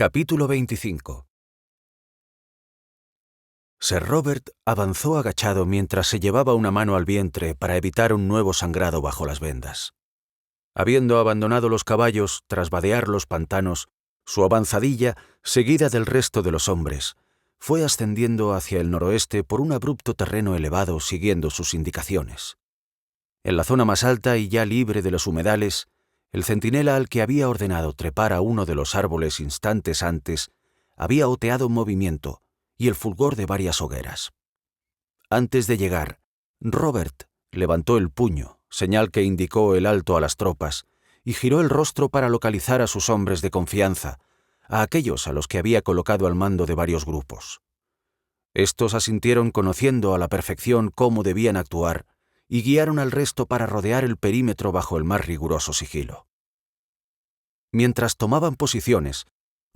Capítulo 25. Sir Robert avanzó agachado mientras se llevaba una mano al vientre para evitar un nuevo sangrado bajo las vendas. Habiendo abandonado los caballos tras vadear los pantanos, su avanzadilla, seguida del resto de los hombres, fue ascendiendo hacia el noroeste por un abrupto terreno elevado siguiendo sus indicaciones. En la zona más alta y ya libre de los humedales, el centinela al que había ordenado trepar a uno de los árboles instantes antes había oteado movimiento y el fulgor de varias hogueras. Antes de llegar, Robert levantó el puño, señal que indicó el alto a las tropas, y giró el rostro para localizar a sus hombres de confianza, a aquellos a los que había colocado al mando de varios grupos. Estos asintieron conociendo a la perfección cómo debían actuar y guiaron al resto para rodear el perímetro bajo el más riguroso sigilo. Mientras tomaban posiciones,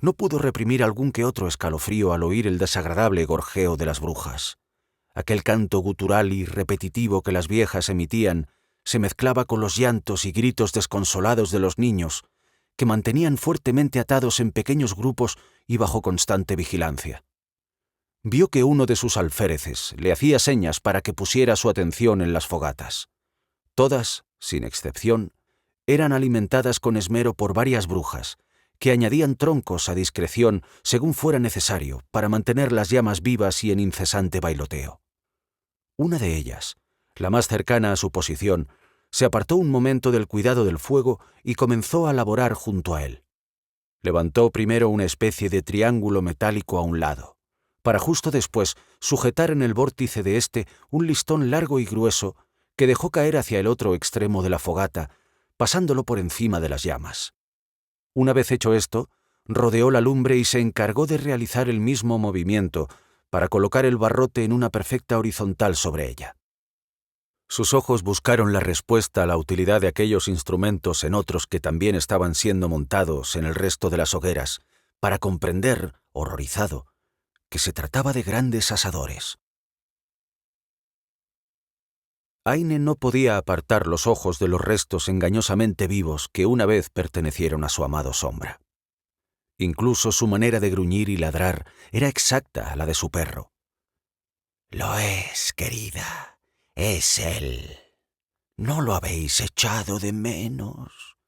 no pudo reprimir algún que otro escalofrío al oír el desagradable gorjeo de las brujas. Aquel canto gutural y repetitivo que las viejas emitían se mezclaba con los llantos y gritos desconsolados de los niños, que mantenían fuertemente atados en pequeños grupos y bajo constante vigilancia. Vio que uno de sus alféreces le hacía señas para que pusiera su atención en las fogatas. Todas, sin excepción, eran alimentadas con esmero por varias brujas, que añadían troncos a discreción según fuera necesario para mantener las llamas vivas y en incesante bailoteo. Una de ellas, la más cercana a su posición, se apartó un momento del cuidado del fuego y comenzó a laborar junto a él. Levantó primero una especie de triángulo metálico a un lado, para justo después sujetar en el vórtice de éste un listón largo y grueso que dejó caer hacia el otro extremo de la fogata, pasándolo por encima de las llamas. Una vez hecho esto, rodeó la lumbre y se encargó de realizar el mismo movimiento para colocar el barrote en una perfecta horizontal sobre ella. Sus ojos buscaron la respuesta a la utilidad de aquellos instrumentos en otros que también estaban siendo montados en el resto de las hogueras, para comprender, horrorizado, que se trataba de grandes asadores. Aine no podía apartar los ojos de los restos engañosamente vivos que una vez pertenecieron a su amado Sombra. Incluso su manera de gruñir y ladrar era exacta a la de su perro. «Lo es, querida, es él. ¿No lo habéis echado de menos?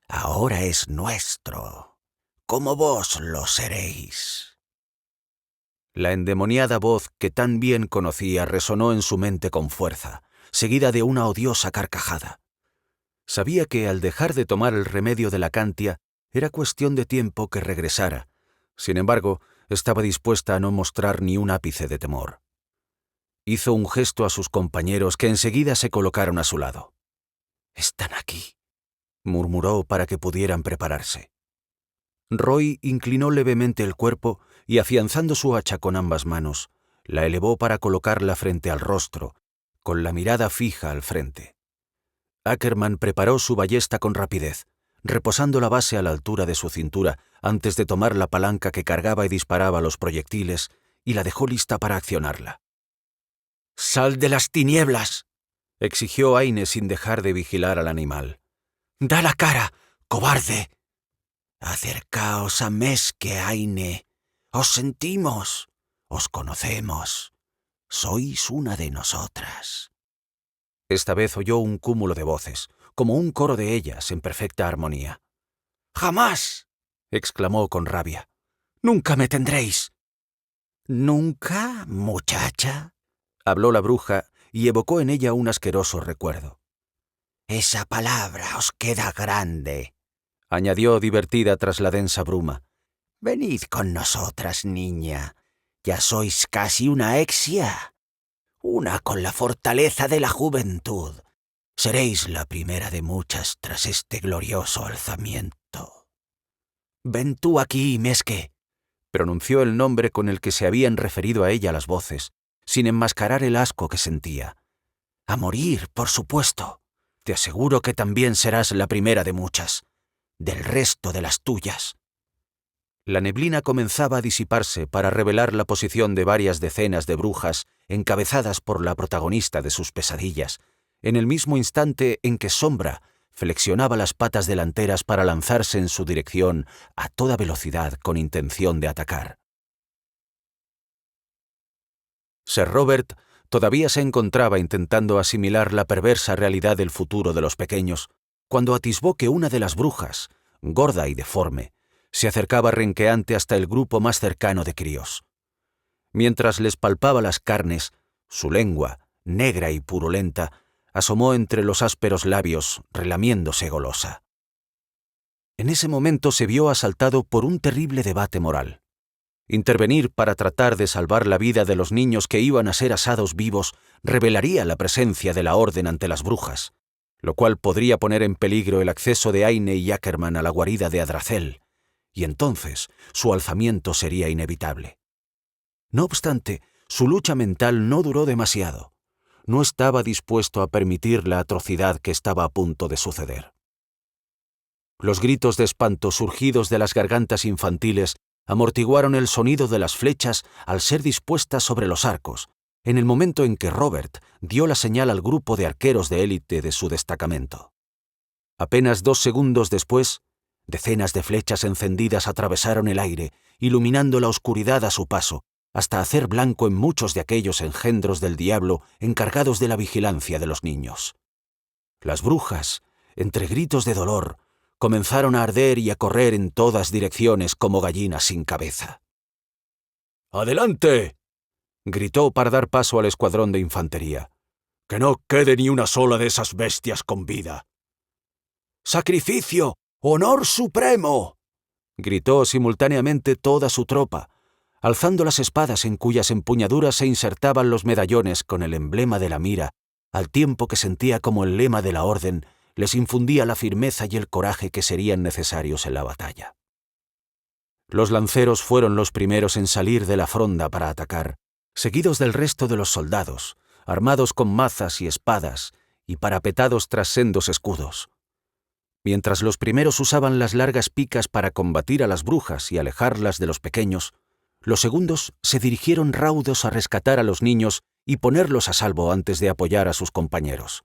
Ahora es nuestro, como vos lo seréis». La endemoniada voz que tan bien conocía resonó en su mente con fuerza, seguida de una odiosa carcajada. Sabía que al dejar de tomar el remedio de la cantia era cuestión de tiempo que regresara. Sin embargo, estaba dispuesta a no mostrar ni un ápice de temor. Hizo un gesto a sus compañeros que enseguida se colocaron a su lado. «Están aquí», murmuró para que pudieran prepararse. Roy inclinó levemente el cuerpo y, afianzando su hacha con ambas manos, la elevó para colocarla frente al rostro, con la mirada fija al frente. Ackerman preparó su ballesta con rapidez, reposando la base a la altura de su cintura antes de tomar la palanca que cargaba y disparaba los proyectiles, y la dejó lista para accionarla. «¡Sal de las tinieblas!», exigió Aine sin dejar de vigilar al animal. «¡Da la cara, cobarde!». «Acercaos a Meske, Aine. Os sentimos, os conocemos. Sois una de nosotras». Esta vez oyó un cúmulo de voces, como un coro de ellas en perfecta armonía. «¡Jamás!», exclamó con rabia. «¡Nunca me tendréis!». «¿Nunca, muchacha?», habló la bruja y evocó en ella un asqueroso recuerdo. «Esa palabra os queda grande», añadió divertida tras la densa bruma. «Venid con nosotras, niña. Ya sois casi una exia. Una con la fortaleza de la juventud. Seréis la primera de muchas tras este glorioso alzamiento». «Ven tú aquí, Meske», pronunció el nombre con el que se habían referido a ella las voces, sin enmascarar el asco que sentía. «A morir, por supuesto. Te aseguro que también serás la primera de muchas. Del resto de las tuyas». La neblina comenzaba a disiparse para revelar la posición de varias decenas de brujas encabezadas por la protagonista de sus pesadillas, en el mismo instante en que Sombra flexionaba las patas delanteras para lanzarse en su dirección a toda velocidad con intención de atacar. Sir Robert todavía se encontraba intentando asimilar la perversa realidad del futuro de los pequeños, cuando atisbó que una de las brujas, gorda y deforme, se acercaba renqueante hasta el grupo más cercano de críos. Mientras les palpaba las carnes, su lengua, negra y purulenta, asomó entre los ásperos labios, relamiéndose golosa. En ese momento se vio asaltado por un terrible debate moral. Intervenir para tratar de salvar la vida de los niños que iban a ser asados vivos revelaría la presencia de la orden ante las brujas, lo cual podría poner en peligro el acceso de Aine y Ackerman a la guarida de Adracel, y entonces su alzamiento sería inevitable. No obstante, su lucha mental no duró demasiado. No estaba dispuesto a permitir la atrocidad que estaba a punto de suceder. Los gritos de espanto surgidos de las gargantas infantiles amortiguaron el sonido de las flechas al ser dispuestas sobre los arcos, en el momento en que Robert dio la señal al grupo de arqueros de élite de su destacamento. Apenas 2 segundos después, decenas de flechas encendidas atravesaron el aire, iluminando la oscuridad a su paso, hasta hacer blanco en muchos de aquellos engendros del diablo encargados de la vigilancia de los niños. Las brujas, entre gritos de dolor, comenzaron a arder y a correr en todas direcciones como gallinas sin cabeza. ¡Adelante!, gritó para dar paso al escuadrón de infantería. ¡Que no quede ni una sola de esas bestias con vida! ¡Sacrificio! ¡Honor supremo!, gritó simultáneamente toda su tropa, alzando las espadas en cuyas empuñaduras se insertaban los medallones con el emblema de la mira, al tiempo que sentía como el lema de la orden les infundía la firmeza y el coraje que serían necesarios en la batalla. Los lanceros fueron los primeros en salir de la fronda para atacar, seguidos del resto de los soldados, armados con mazas y espadas y parapetados tras sendos escudos. Mientras los primeros usaban las largas picas para combatir a las brujas y alejarlas de los pequeños, los segundos se dirigieron raudos a rescatar a los niños y ponerlos a salvo antes de apoyar a sus compañeros.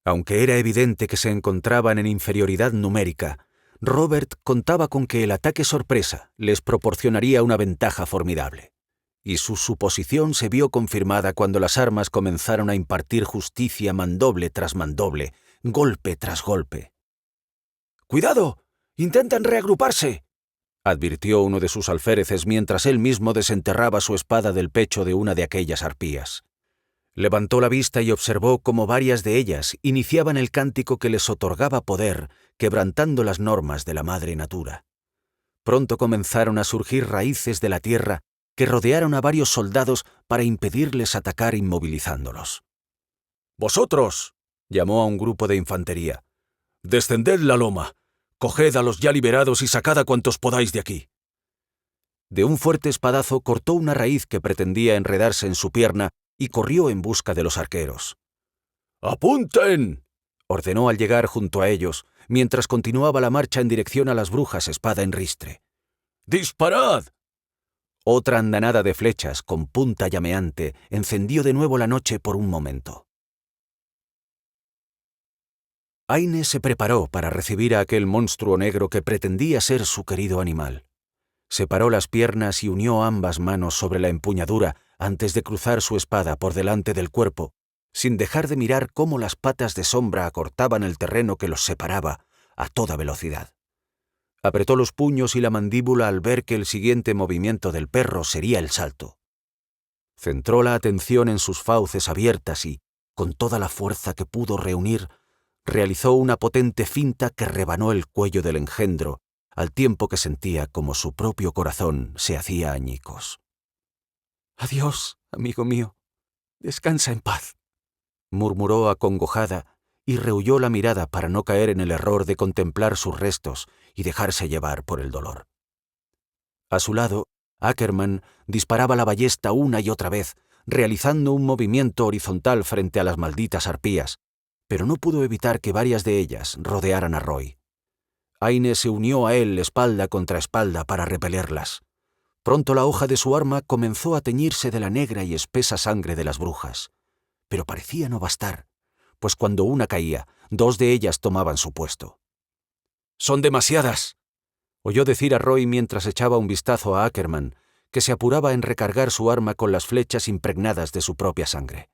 Aunque era evidente que se encontraban en inferioridad numérica, Robert contaba con que el ataque sorpresa les proporcionaría una ventaja formidable. Y su suposición se vio confirmada cuando las armas comenzaron a impartir justicia mandoble tras mandoble, golpe tras golpe. ¡Cuidado! ¡Intentan reagruparse!, advirtió uno de sus alféreces mientras él mismo desenterraba su espada del pecho de una de aquellas arpías. Levantó la vista y observó cómo varias de ellas iniciaban el cántico que les otorgaba poder, quebrantando las normas de la madre natura. Pronto comenzaron a surgir raíces de la tierra que rodearon a varios soldados para impedirles atacar inmovilizándolos. «¡Vosotros!», llamó a un grupo de infantería. «Descended la loma, coged a los ya liberados y sacad a cuantos podáis de aquí». De un fuerte espadazo cortó una raíz que pretendía enredarse en su pierna y corrió en busca de los arqueros. «¡Apunten!», ordenó al llegar junto a ellos, mientras continuaba la marcha en dirección a las brujas espada en ristre. «¡Disparad!». Otra andanada de flechas con punta llameante encendió de nuevo la noche por un momento. Aine se preparó para recibir a aquel monstruo negro que pretendía ser su querido animal. Separó las piernas y unió ambas manos sobre la empuñadura antes de cruzar su espada por delante del cuerpo, sin dejar de mirar cómo las patas de sombra acortaban el terreno que los separaba a toda velocidad. Apretó los puños y la mandíbula al ver que el siguiente movimiento del perro sería el salto. Centró la atención en sus fauces abiertas y, con toda la fuerza que pudo reunir, realizó una potente finta que rebanó el cuello del engendro, al tiempo que sentía como su propio corazón se hacía añicos. «Adiós, amigo mío. Descansa en paz», murmuró acongojada y rehuyó la mirada para no caer en el error de contemplar sus restos y dejarse llevar por el dolor. A su lado, Ackerman disparaba la ballesta una y otra vez, realizando un movimiento horizontal frente a las malditas arpías, pero no pudo evitar que varias de ellas rodearan a Roy. Aine se unió a él espalda contra espalda para repelerlas. Pronto la hoja de su arma comenzó a teñirse de la negra y espesa sangre de las brujas. Pero parecía no bastar, pues cuando una caía, 2 de ellas tomaban su puesto. «Son demasiadas», oyó decir a Roy mientras echaba un vistazo a Ackerman, que se apuraba en recargar su arma con las flechas impregnadas de su propia sangre.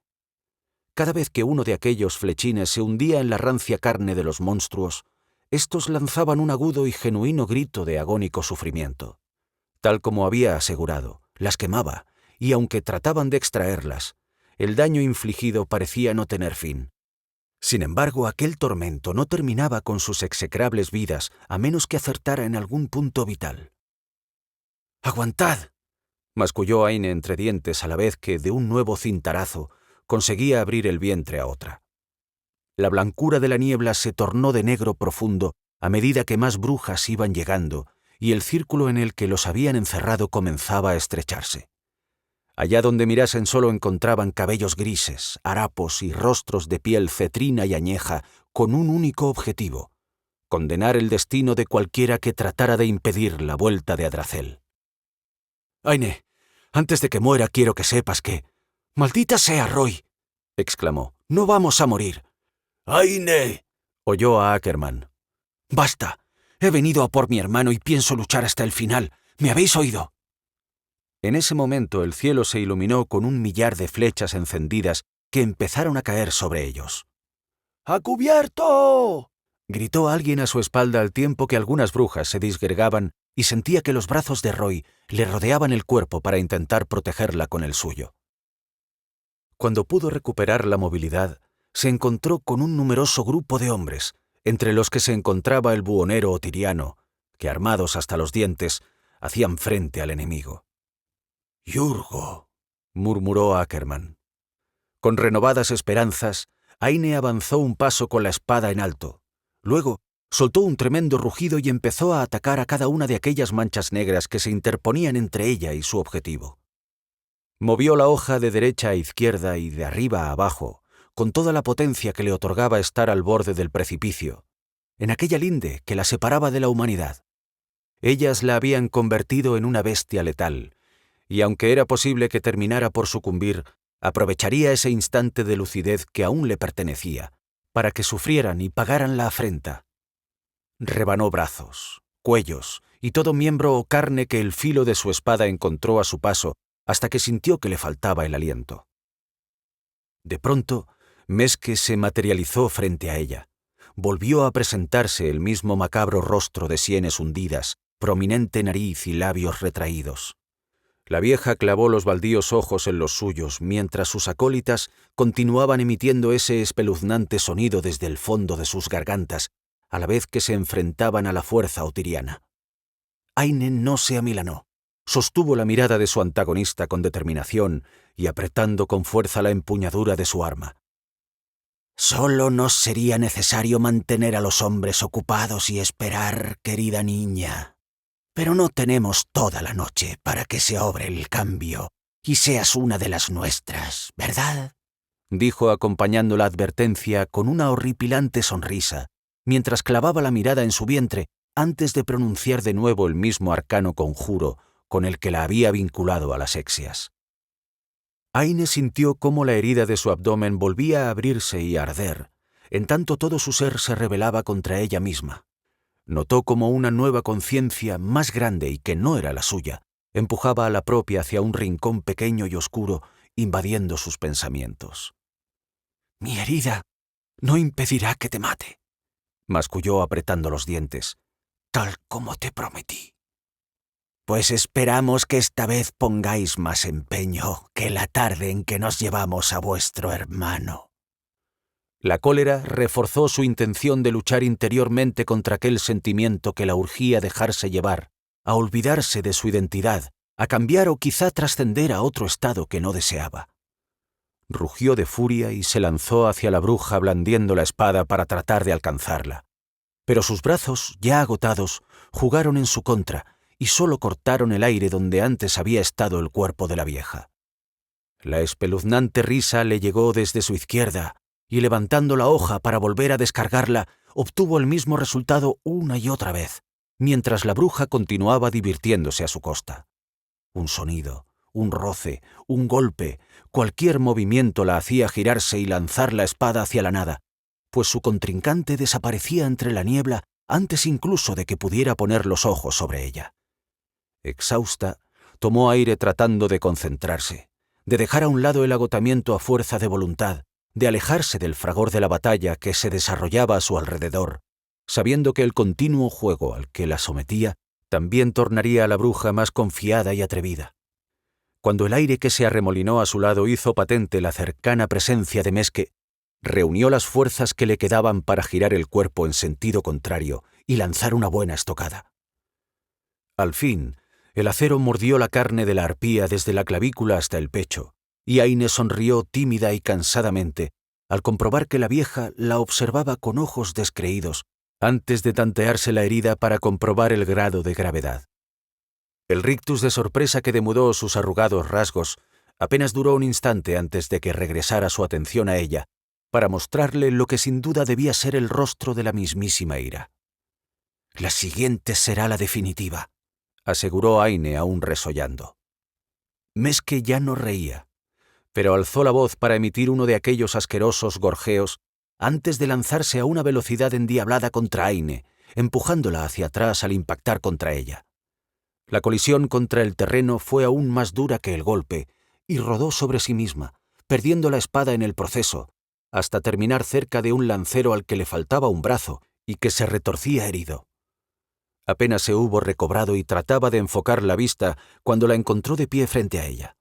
Cada vez que uno de aquellos flechines se hundía en la rancia carne de los monstruos, estos lanzaban un agudo y genuino grito de agónico sufrimiento. Tal como había asegurado, las quemaba, y aunque trataban de extraerlas, el daño infligido parecía no tener fin. Sin embargo, aquel tormento no terminaba con sus execrables vidas a menos que acertara en algún punto vital. «¡Aguantad!», masculló Aine entre dientes a la vez que, de un nuevo cintarazo, conseguía abrir el vientre a otra. La blancura de la niebla se tornó de negro profundo a medida que más brujas iban llegando, y el círculo en el que los habían encerrado comenzaba a estrecharse. Allá donde mirasen solo encontraban cabellos grises, harapos y rostros de piel cetrina y añeja con un único objetivo: condenar el destino de cualquiera que tratara de impedir la vuelta de Adracel. «Aine, antes de que muera quiero que sepas que...» «¡Maldita sea, Roy!», exclamó. «¡No vamos a morir!» «Aine», oyó a Ackerman. «Basta. He venido a por mi hermano y pienso luchar hasta el final. ¿Me habéis oído?». En ese momento el cielo se iluminó con un millar de flechas encendidas que empezaron a caer sobre ellos. «¡A cubierto!», gritó alguien a su espalda al tiempo que algunas brujas se disgregaban y sentía que los brazos de Roy le rodeaban el cuerpo para intentar protegerla con el suyo. Cuando pudo recuperar la movilidad, se encontró con un numeroso grupo de hombres, entre los que se encontraba el buhonero otiriano, que, armados hasta los dientes, hacían frente al enemigo. «Yurgo», murmuró Ackerman. Con renovadas esperanzas, Aine avanzó un paso con la espada en alto. Luego soltó un tremendo rugido y empezó a atacar a cada una de aquellas manchas negras que se interponían entre ella y su objetivo. Movió la hoja de derecha a izquierda y de arriba a abajo, con toda la potencia que le otorgaba estar al borde del precipicio, en aquella linde que la separaba de la humanidad. Ellas la habían convertido en una bestia letal, y aunque era posible que terminara por sucumbir, aprovecharía ese instante de lucidez que aún le pertenecía, para que sufrieran y pagaran la afrenta. Rebanó brazos, cuellos y todo miembro o carne que el filo de su espada encontró a su paso, hasta que sintió que le faltaba el aliento. De pronto, Meske se materializó frente a ella. Volvió a presentarse el mismo macabro rostro de sienes hundidas, prominente nariz y labios retraídos. La vieja clavó los baldíos ojos en los suyos, mientras sus acólitas continuaban emitiendo ese espeluznante sonido desde el fondo de sus gargantas, a la vez que se enfrentaban a la fuerza otiriana. Aine no se amilanó. Sostuvo la mirada de su antagonista con determinación y apretando con fuerza la empuñadura de su arma. «Solo nos sería necesario mantener a los hombres ocupados y esperar, querida niña. Pero no tenemos toda la noche para que se obre el cambio y seas una de las nuestras, ¿verdad?», dijo acompañando la advertencia con una horripilante sonrisa, mientras clavaba la mirada en su vientre antes de pronunciar de nuevo el mismo arcano conjuro con el que la había vinculado a las Exias. Aine sintió cómo la herida de su abdomen volvía a abrirse y a arder, en tanto todo su ser se rebelaba contra ella misma. Notó como una nueva conciencia más grande y que no era la suya, empujaba a la propia hacia un rincón pequeño y oscuro, invadiendo sus pensamientos. «Mi herida no impedirá que te mate», masculló apretando los dientes, «tal como te prometí». «Pues esperamos que esta vez pongáis más empeño que la tarde en que nos llevamos a vuestro hermano». La cólera reforzó su intención de luchar interiormente contra aquel sentimiento que la urgía a dejarse llevar, a olvidarse de su identidad, a cambiar o quizá trascender a otro estado que no deseaba. Rugió de furia y se lanzó hacia la bruja blandiendo la espada para tratar de alcanzarla. Pero sus brazos, ya agotados, jugaron en su contra y solo cortaron el aire donde antes había estado el cuerpo de la vieja. La espeluznante risa le llegó desde su izquierda, y levantando la hoja para volver a descargarla, obtuvo el mismo resultado una y otra vez, mientras la bruja continuaba divirtiéndose a su costa. Un sonido, un roce, un golpe, cualquier movimiento la hacía girarse y lanzar la espada hacia la nada, pues su contrincante desaparecía entre la niebla antes incluso de que pudiera poner los ojos sobre ella. Exhausta, tomó aire tratando de concentrarse, de dejar a un lado el agotamiento a fuerza de voluntad, de alejarse del fragor de la batalla que se desarrollaba a su alrededor, sabiendo que el continuo juego al que la sometía también tornaría a la bruja más confiada y atrevida. Cuando el aire que se arremolinó a su lado hizo patente la cercana presencia de Mesque, reunió las fuerzas que le quedaban para girar el cuerpo en sentido contrario y lanzar una buena estocada. Al fin, el acero mordió la carne de la arpía desde la clavícula hasta el pecho, y Aine sonrió tímida y cansadamente al comprobar que la vieja la observaba con ojos descreídos antes de tantearse la herida para comprobar el grado de gravedad. El rictus de sorpresa que demudó sus arrugados rasgos apenas duró un instante antes de que regresara su atención a ella para mostrarle lo que sin duda debía ser el rostro de la mismísima ira. «La siguiente será la definitiva», aseguró Aine aún resollando. Mesque ya no reía, pero alzó la voz para emitir uno de aquellos asquerosos gorjeos antes de lanzarse a una velocidad endiablada contra Aine, empujándola hacia atrás al impactar contra ella. La colisión contra el terreno fue aún más dura que el golpe y rodó sobre sí misma, perdiendo la espada en el proceso, hasta terminar cerca de un lancero al que le faltaba un brazo y que se retorcía herido. Apenas se hubo recobrado y trataba de enfocar la vista cuando la encontró de pie frente a ella.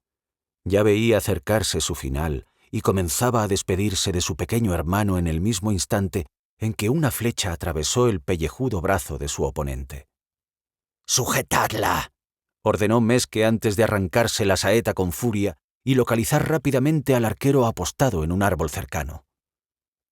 Ya veía acercarse su final y comenzaba a despedirse de su pequeño hermano en el mismo instante en que una flecha atravesó el pellejudo brazo de su oponente. «¡Sujetadla!», ordenó Mesque antes de arrancarse la saeta con furia y localizar rápidamente al arquero apostado en un árbol cercano.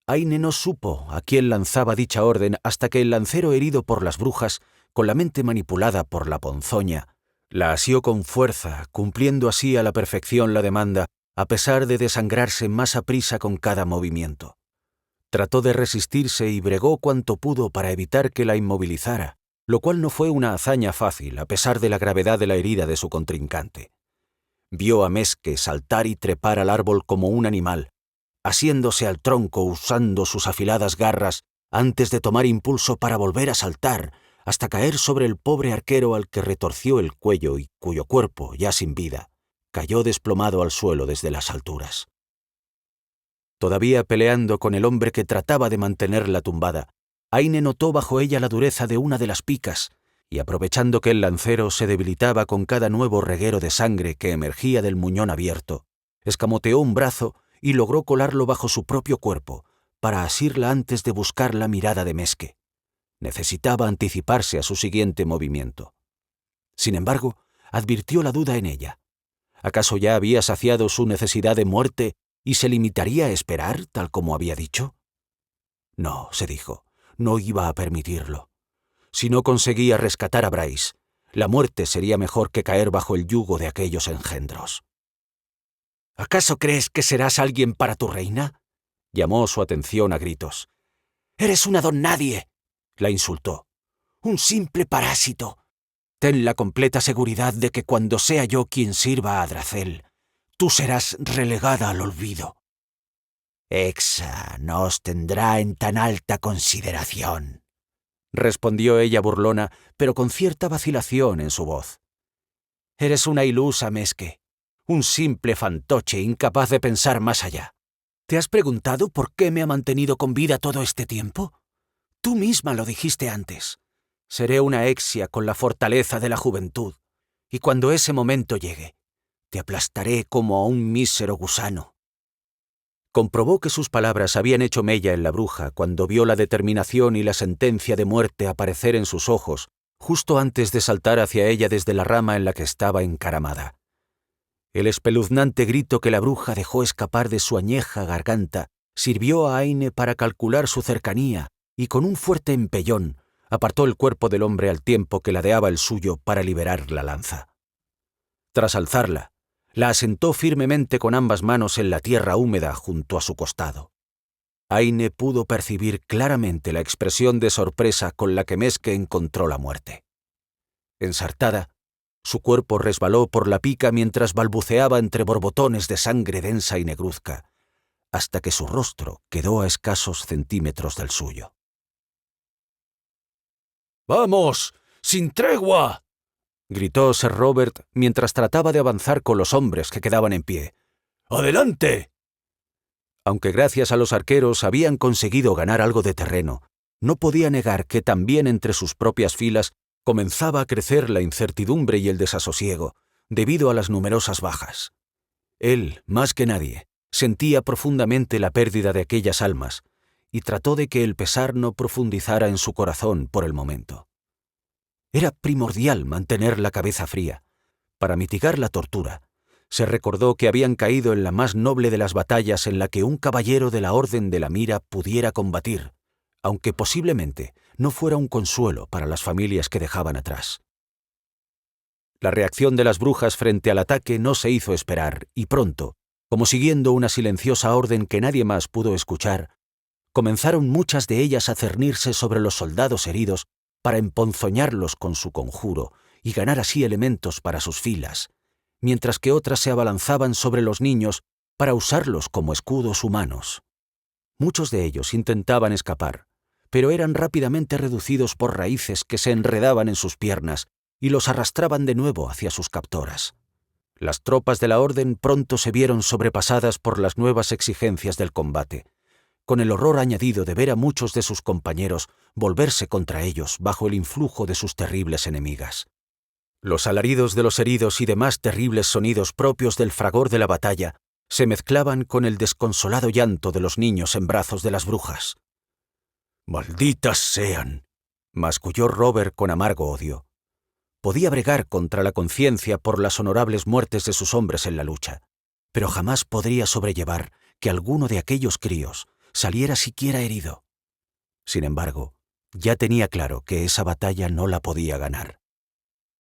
Aine no supo a quién lanzaba dicha orden hasta que el lancero herido por las brujas, con la mente manipulada por la ponzoña, la asió con fuerza, cumpliendo así a la perfección la demanda, a pesar de desangrarse más aprisa con cada movimiento. Trató de resistirse y bregó cuanto pudo para evitar que la inmovilizara, lo cual no fue una hazaña fácil a pesar de la gravedad de la herida de su contrincante. Vio a Mesque saltar y trepar al árbol como un animal, asiéndose al tronco usando sus afiladas garras antes de tomar impulso para volver a saltar, hasta caer sobre el pobre arquero al que retorció el cuello y cuyo cuerpo, ya sin vida, cayó desplomado al suelo desde las alturas. Todavía peleando con el hombre que trataba de mantenerla tumbada, Aine notó bajo ella la dureza de una de las picas, y aprovechando que el lancero se debilitaba con cada nuevo reguero de sangre que emergía del muñón abierto, escamoteó un brazo y logró colarlo bajo su propio cuerpo, para asirla antes de buscar la mirada de Mesque. Necesitaba anticiparse a su siguiente movimiento. Sin embargo, advirtió la duda en ella. ¿Acaso ya había saciado su necesidad de muerte y se limitaría a esperar, tal como había dicho? No, se dijo, no iba a permitirlo. Si no conseguía rescatar a Bryce, la muerte sería mejor que caer bajo el yugo de aquellos engendros. «¿Acaso crees que serás alguien para tu reina?», llamó su atención a gritos. «Eres una don nadie», la insultó. «Un simple parásito. Ten la completa seguridad de que cuando sea yo quien sirva a Adrazel, tú serás relegada al olvido». «Hexa no os tendrá en tan alta consideración», respondió ella burlona, pero con cierta vacilación en su voz. «Eres una ilusa, Mesque, un simple fantoche incapaz de pensar más allá. ¿Te has preguntado por qué me ha mantenido con vida todo este tiempo? Tú misma lo dijiste antes. Seré una exia con la fortaleza de la juventud, y cuando ese momento llegue, te aplastaré como a un mísero gusano». Comprobó que sus palabras habían hecho mella en la bruja cuando vio la determinación y la sentencia de muerte aparecer en sus ojos justo antes de saltar hacia ella desde la rama en la que estaba encaramada. El espeluznante grito que la bruja dejó escapar de su añeja garganta sirvió a Aine para calcular su cercanía y con un fuerte empellón apartó el cuerpo del hombre al tiempo que ladeaba el suyo para liberar la lanza. Tras alzarla, la asentó firmemente con ambas manos en la tierra húmeda junto a su costado. Aine pudo percibir claramente la expresión de sorpresa con la que Mesque encontró la muerte. Ensartada, su cuerpo resbaló por la pica mientras balbuceaba entre borbotones de sangre densa y negruzca, hasta que su rostro quedó a escasos centímetros del suyo. ¡Vamos! ¡Sin tregua!, gritó Sir Robert mientras trataba de avanzar con los hombres que quedaban en pie. ¡Adelante! Aunque gracias a los arqueros habían conseguido ganar algo de terreno, no podía negar que también entre sus propias filas comenzaba a crecer la incertidumbre y el desasosiego, debido a las numerosas bajas. Él, más que nadie, sentía profundamente la pérdida de aquellas almas, y trató de que el pesar no profundizara en su corazón por el momento. Era primordial mantener la cabeza fría. Para mitigar la tortura, se recordó que habían caído en la más noble de las batallas en la que un caballero de la Orden de la Mira pudiera combatir, aunque posiblemente no fuera un consuelo para las familias que dejaban atrás. La reacción de las brujas frente al ataque no se hizo esperar, y pronto, como siguiendo una silenciosa orden que nadie más pudo escuchar, comenzaron muchas de ellas a cernirse sobre los soldados heridos para emponzoñarlos con su conjuro y ganar así elementos para sus filas, mientras que otras se abalanzaban sobre los niños para usarlos como escudos humanos. Muchos de ellos intentaban escapar, pero eran rápidamente reducidos por raíces que se enredaban en sus piernas y los arrastraban de nuevo hacia sus captoras. Las tropas de la Orden pronto se vieron sobrepasadas por las nuevas exigencias del combate, con el horror añadido de ver a muchos de sus compañeros volverse contra ellos bajo el influjo de sus terribles enemigas. Los alaridos de los heridos y demás terribles sonidos propios del fragor de la batalla se mezclaban con el desconsolado llanto de los niños en brazos de las brujas. ¡Malditas sean!, masculló Robert con amargo odio. Podía bregar contra la conciencia por las honorables muertes de sus hombres en la lucha, pero jamás podría sobrellevar que alguno de aquellos críos saliera siquiera herido. Sin embargo, ya tenía claro que esa batalla no la podía ganar.